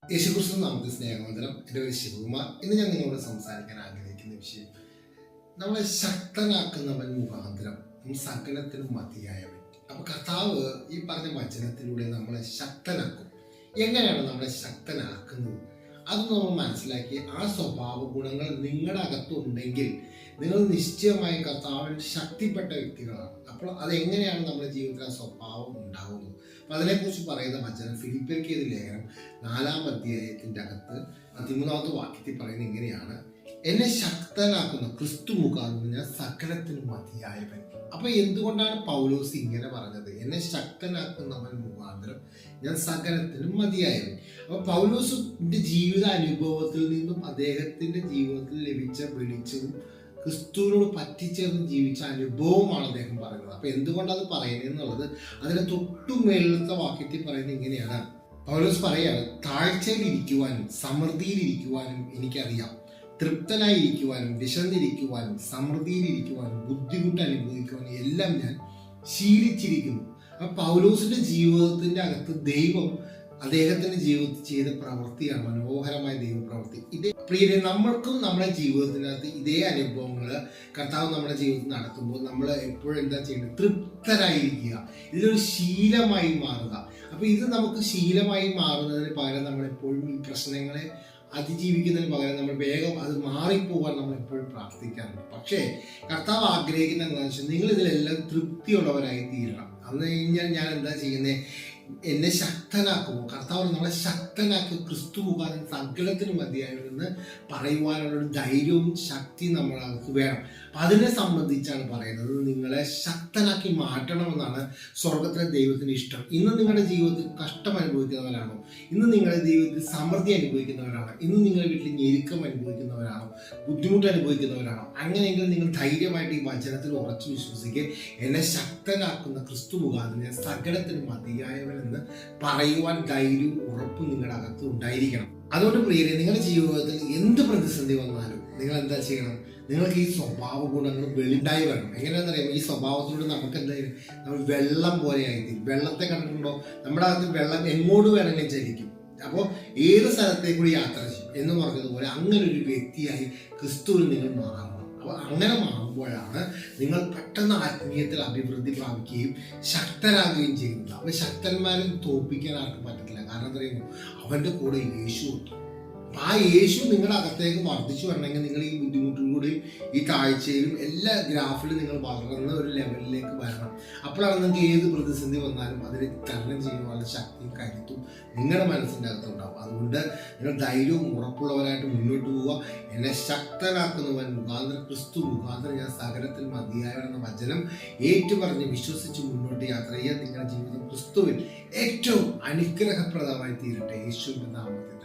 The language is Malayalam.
യേശുക്രിസ്തു നാമത്തിൽ സ്നേഹവന്ദനം. എൻ്റെ പേര് ശിവകുമാർ. ഇന്ന് ഞാൻ നിങ്ങളോട് സംസാരിക്കാൻ ആഗ്രഹിക്കുന്ന വിഷയം, നമ്മളെ ശക്തനാക്കുന്നവൻ മുഖാന്തരം സകലത്തിനും മതിയായവൻ. അപ്പൊ കർത്താവ് ഈ പറഞ്ഞ വചനത്തിലൂടെ നമ്മളെ ശക്തനാക്കും. എങ്ങനെയാണ് നമ്മളെ ശക്തനാക്കുന്നത്? അത് നമ്മൾ മനസ്സിലാക്കി ആ സ്വഭാവ ഗുണങ്ങൾ നിങ്ങളുടെ അകത്തുണ്ടെങ്കിൽ നിങ്ങൾ നിശ്ചയമായി കർത്താവിൽ ശക്തിപ്പെട്ട വ്യക്തികളാണ്. അപ്പോൾ അതെങ്ങനെയാണ് നമ്മുടെ ജീവിതത്തിൽ ആ സ്വഭാവം ഉണ്ടാകുന്നത്? അപ്പൊ അതിനെക്കുറിച്ച് പറയുന്ന വചനം ഫിലിപ്പിയർക്ക് എഴുതിയ ലേഖനം 4-ാം അധ്യായത്തിന്റെ അകത്ത് 13-ാമത്തെ വാക്യത്തിൽ പറയുന്നത് ഇങ്ങനെയാണ്: എന്നെ ശക്തനാക്കുന്ന ക്രിസ്തു മുഖാന്തരം ഞാൻ സകലത്തിനും മതിയായവൻ. അപ്പൊ എന്തുകൊണ്ടാണ് പൗലോസ് ഇങ്ങനെ പറഞ്ഞത്? എന്നെ ശക്തനാക്കുന്നവൻ മുഖാന്തരം ഞാൻ സകലത്തിനും മതിയായവൻ. അപ്പൊ പൗലോസിന്റെ ജീവിത അനുഭവത്തിൽ നിന്നും അദ്ദേഹത്തിന്റെ ജീവിതത്തിൽ ലഭിച്ച വെളിച്ചവും ക്രിസ്തുവിനോട് പറ്റിച്ചേർന്ന് ജീവിച്ച അനുഭവമാണ് അദ്ദേഹം പറയുന്നത്. അപ്പൊ എന്തുകൊണ്ടത് പറയുന്നത് എന്നുള്ളത് അതിന്റെ തൊട്ടുമേളത്തെ വാക്യത്തിൽ പറയുന്നത് ഇങ്ങനെയാണ്. പൗലോസ് പറയാണ്: താഴ്ചയിലിരിക്കുവാനും സമൃദ്ധിയിലിരിക്കുവാനും എനിക്കറിയാം. തൃപ്തനായിരിക്കുവാനും വിശന്നിരിക്കുവാനും സമൃദ്ധിയിലിരിക്കുവാനും ബുദ്ധിമുട്ട് അനുഭവിക്കുവാനും എല്ലാം ഞാൻ ശീലിച്ചിരിക്കുന്നു. അപ്പൊ പൗലോസിന്റെ ജീവിതത്തിന്റെ അകത്ത് ദൈവം അദ്ദേഹത്തിന്റെ ജീവിതത്തിൽ ചെയ്ത പ്രവൃത്തിയാണ് മനോഹരമായ ദൈവപ്രവൃത്തി. ഇതേ പ്രിയരെ, നമ്മൾക്കും നമ്മുടെ ജീവിതത്തിനകത്ത് ഇതേ അനുഭവങ്ങൾ കർത്താവ് നമ്മുടെ ജീവിതത്തിൽ നടത്തുമ്പോൾ നമ്മൾ എപ്പോഴും എന്താ ചെയ്യേണ്ടത്? തൃപ്തരായിരിക്കുക. ഇതൊരു ശീലമായി മാറുക. അപ്പൊ ഇത് നമുക്ക് ശീലമായി മാറുന്നതിന് പകരം നമ്മൾ എപ്പോഴും ഈ പ്രശ്നങ്ങളെ അതിജീവിക്കുന്നതിന് പകരം നമ്മൾ വേഗം അത് മാറിപ്പോകാൻ നമ്മൾ എപ്പോഴും പ്രാർത്ഥിക്കാറുണ്ട്. പക്ഷേ കർത്താവ് ആഗ്രഹിക്കുന്ന എന്താണെന്ന് വെച്ചാൽ നിങ്ങൾ ഇതിലെല്ലാം തൃപ്തിയുള്ളവരായി തീരണം. അന്ന് കഴിഞ്ഞാൽ ഞാൻ എന്താ ചെയ്യുന്നത്? എന്നെ ശക്തനാക്കുമോ? കർത്താവ് നമ്മളെ ശക്തനാക്കി ക്രിസ്തു മുഖാന്തരം സകലത്തിനും മതിയായവരെന്ന് പറയുവാനുള്ളൊരു ധൈര്യവും ശക്തിയും നമ്മൾക്ക് വേണം. അതിനെ സംബന്ധിച്ചാണ് പറയുന്നത്. നിങ്ങളെ ശക്തനാക്കി മാറ്റണമെന്നാണ് സ്വർഗത്തിലെ ദൈവത്തിന് ഇഷ്ടം. ഇന്ന് നിങ്ങളുടെ ജീവിതത്തിൽ കഷ്ടം അനുഭവിക്കുന്നവരാണോ? ഇന്ന് നിങ്ങളുടെ ജീവിതത്തിൽ സമൃദ്ധി അനുഭവിക്കുന്നവരാണോ? ഇന്ന് നിങ്ങളുടെ വീട്ടിൽ ഞെരുക്കം അനുഭവിക്കുന്നവരാണോ? ബുദ്ധിമുട്ട് അനുഭവിക്കുന്നവരാണോ? അങ്ങനെയെങ്കിൽ നിങ്ങൾ ധൈര്യമായിട്ട് ഈ വചനത്തിൽ ഉറച്ചു വിശ്വസിക്കുക. എന്നെ ശക്തനാക്കുന്ന ക്രിസ്തു മുഖാന്തരം ഞാൻ സകലത്തിനും മതിയായവൻ എന്ന് പറയുവാൻ ധൈര്യവും ഉറപ്പും നിങ്ങളുടെ അകത്ത് ഉണ്ടായിരിക്കണം. അതുകൊണ്ട് പ്രിയരെ, നിങ്ങളുടെ ജീവിതത്തിൽ എന്ത് പ്രതിസന്ധി വന്നാലും നിങ്ങൾ എന്താ ചെയ്യണം? നിങ്ങൾക്ക് ഈ സ്വഭാവ ഗുണങ്ങൾ വെളിണ്ടായി വരണം. എങ്ങനെയാണെന്നറിയാം? ഈ സ്വഭാവത്തിലൂടെ നമുക്ക് എന്തായാലും നമ്മൾ വെള്ളം പോലെ ആയിത്തീരും. വെള്ളത്തെ കണ്ടിട്ടുണ്ടോ? നമ്മുടെ അകത്ത് വെള്ളം എങ്ങോട്ട് വേണമെങ്കിലും ചലിക്കും. അപ്പോൾ ഏത് സ്ഥലത്തേക്കൂടി യാത്ര ചെയ്യും എന്ന് പറഞ്ഞതുപോലെ അങ്ങനെ ഒരു വ്യക്തിയായി ക്രിസ്തുവിൽ നിങ്ങൾ മാറണം. അപ്പോൾ അങ്ങനെ മാറുമ്പോഴാണ് നിങ്ങൾ പെട്ടെന്ന് ആത്മീയത്തിൽ അഭിവൃദ്ധി പ്രാപിക്കുകയും ശക്തരാകുകയും ചെയ്യുന്നത്. അപ്പോൾ ശക്തന്മാരെ തോൽപ്പിക്കാൻ ആർക്കും പറ്റത്തില്ല. കാരണം എന്താ പറയുന്നു? അവൻ്റെ കൂടെ യേശു ഉണ്ട്. ആ യേശു നിങ്ങളുടെ അകത്തേക്ക് വർദ്ധിച്ചു വരണമെങ്കിൽ നിങ്ങൾ ഈ ബുദ്ധിമുട്ടിലൂടെയും ഈ താഴ്ചയിലും എല്ലാ ഗ്രാഫിലും നിങ്ങൾ വളർന്ന ഒരു ലെവലിലേക്ക് വരണം. അപ്പോഴാണ് നിങ്ങൾക്ക് ഏത് പ്രതിസന്ധി വന്നാലും അതിനെ തരണം ചെയ്യുവാനുള്ള ശക്തിയും കരുത്തും നിങ്ങളുടെ മനസ്സിൻ്റെ അകത്തുണ്ടാവും. അതുകൊണ്ട് നിങ്ങൾ ധൈര്യവും ഉറപ്പുള്ളവരായിട്ട് മുന്നോട്ട് പോവുക. എന്നെ ശക്തനാക്കുന്നവൻ മുഖാന്തരം ക്രിസ്തു മുഖാന്തരം ഞാൻ സകലത്തിൽ മതിയായവരെന്ന വചനം ഏറ്റുപറഞ്ഞ് വിശ്വസിച്ച് മുന്നോട്ട് യാത്ര ചെയ്യുക. നിങ്ങളുടെ ജീവിതം ക്രിസ്തുവിൽ ഏറ്റവും അനുഗ്രഹപ്രദമായി തീരട്ടെ. യേശുവിൻ്റെ നാമത്തിൽ